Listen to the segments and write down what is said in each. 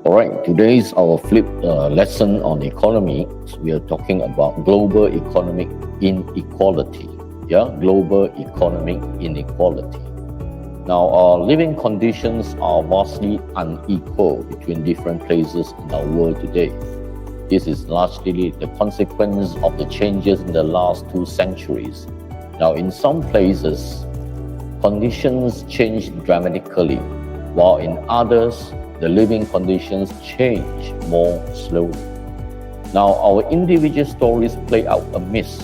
All right, today's our flip lesson on economics. We are talking about global economic inequality. Global economic inequality. Now, our living conditions are vastly unequal between different places in our world today. This is largely the consequence of the changes in the last 2 centuries. Now, in some places, conditions change dramatically, while in others, the living conditions change more slowly. Now, our individual stories play out amidst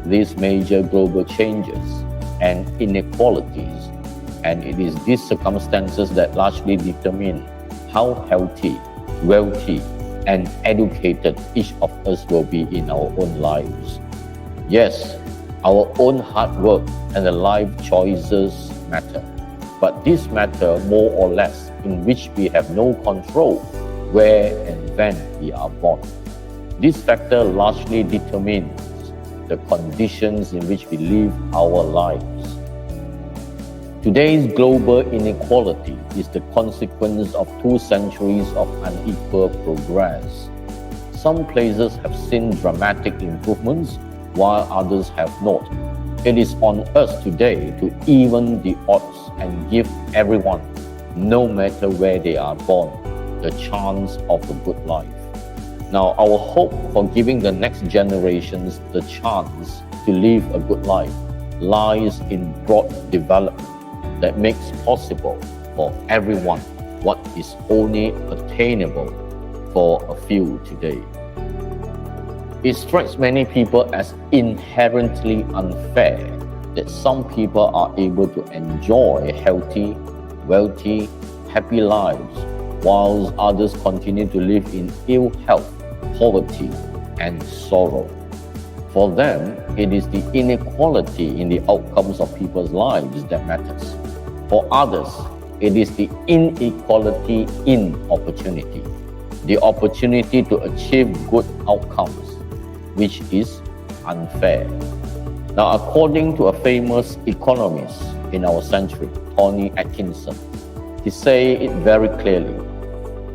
these major global changes and inequalities, and it is these circumstances that largely determine how healthy, wealthy, and educated each of us will be in our own lives. Yes, our own hard work and the life choices matter, but these matter more or less in which we have no control where and when we are born. This factor largely determines the conditions in which we live our lives. Today's global inequality is the consequence of 2 centuries of unequal progress. Some places have seen dramatic improvements, while others have not. It is on us today to even the odds and give everyone, no matter where they are born, the chance of a good life. Now, our hope for giving the next generations the chance to live a good life lies in broad development that makes possible for everyone what is only attainable for a few today. It strikes many people as inherently unfair that some people are able to enjoy healthy, wealthy, happy lives, whilst others continue to live in ill health, poverty, and sorrow. For them, it is the inequality in the outcomes of people's lives that matters. For others, it is the inequality in opportunity, the opportunity to achieve good outcomes, which is unfair. Now, according to a famous economist in our century, Tony Atkinson, he said it very clearly: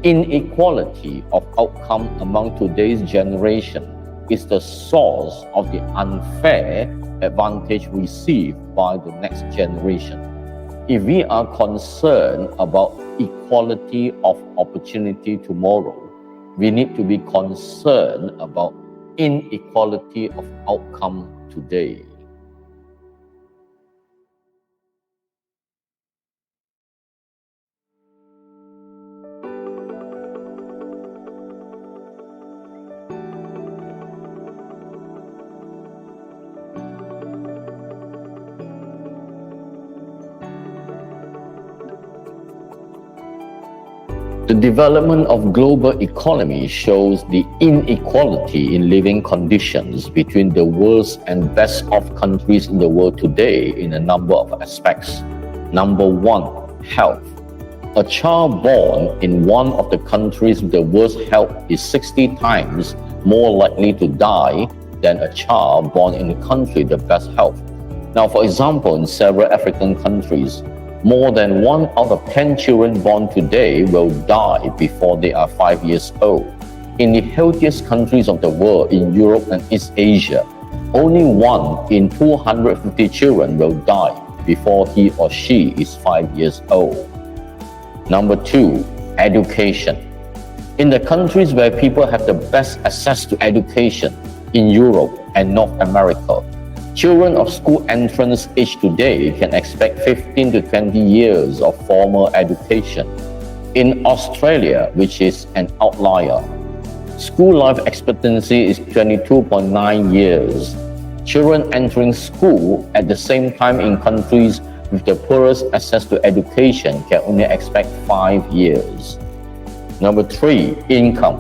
inequality of outcome among today's generation is the source of the unfair advantage received by the next generation. If we are concerned about equality of opportunity tomorrow, we need to be concerned about inequality of outcome today. The development of global economy shows the inequality in living conditions between the worst and best off countries in the world today in a number of aspects. Number 1, health. A child born in one of the countries with the worst health is 60 times more likely to die than a child born in a country with the best health. Now, for example, in several African countries, more than 1 out of 10 children born today will die before they are 5 years old. In the healthiest countries of the world, in Europe and East Asia, only 1 in 250 children will die before he or she is 5 years old. Number 2, education. In the countries where people have the best access to education, in Europe and North America, children of school entrance age today can expect 15 to 20 years of formal education. In Australia, which is an outlier, school life expectancy is 22.9 years. Children entering school at the same time in countries with the poorest access to education can only expect 5 years. Number 3, income.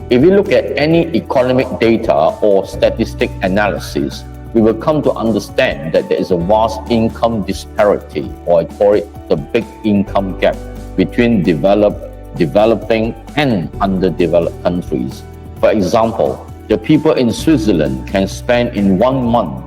If we look at any economic data or statistic analysis, we will come to understand that there is a vast income disparity, or I call it the big income gap, between developing and underdeveloped countries. For example, the people in Switzerland can spend in 1 month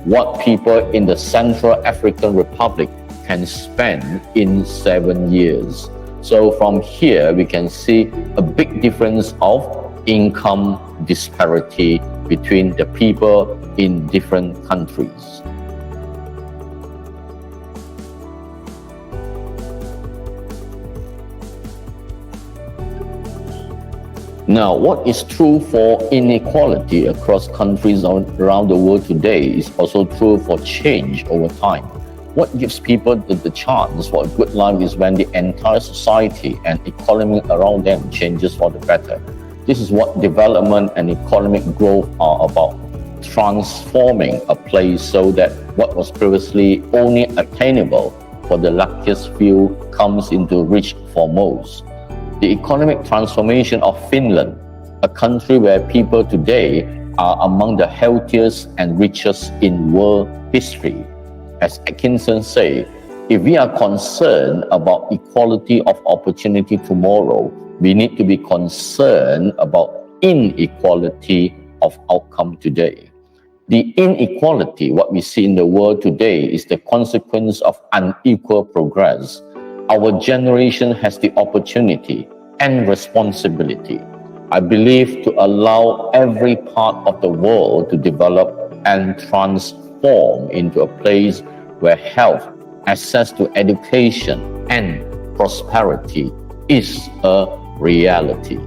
what people in the Central African Republic can spend in 7 years. So from here, we can see a big difference of income disparity between the people in different countries. Now, what is true for inequality across countries around the world today is also true for change over time. What gives people the chance for a good life is when the entire society and economy around them changes for the better. This is what development and economic growth are about, transforming a place so that what was previously only attainable for the luckiest few comes into reach for most. The economic transformation of Finland, a country where people today are among the healthiest and richest in world history. As Atkinson said, if we are concerned about equality of opportunity tomorrow, we need to be concerned about inequality of outcome today. The inequality, what we see in the world today, is the consequence of unequal progress. Our generation has the opportunity and responsibility, I believe, to allow every part of the world to develop and transform into a place where health, access to education, and prosperity is a reality.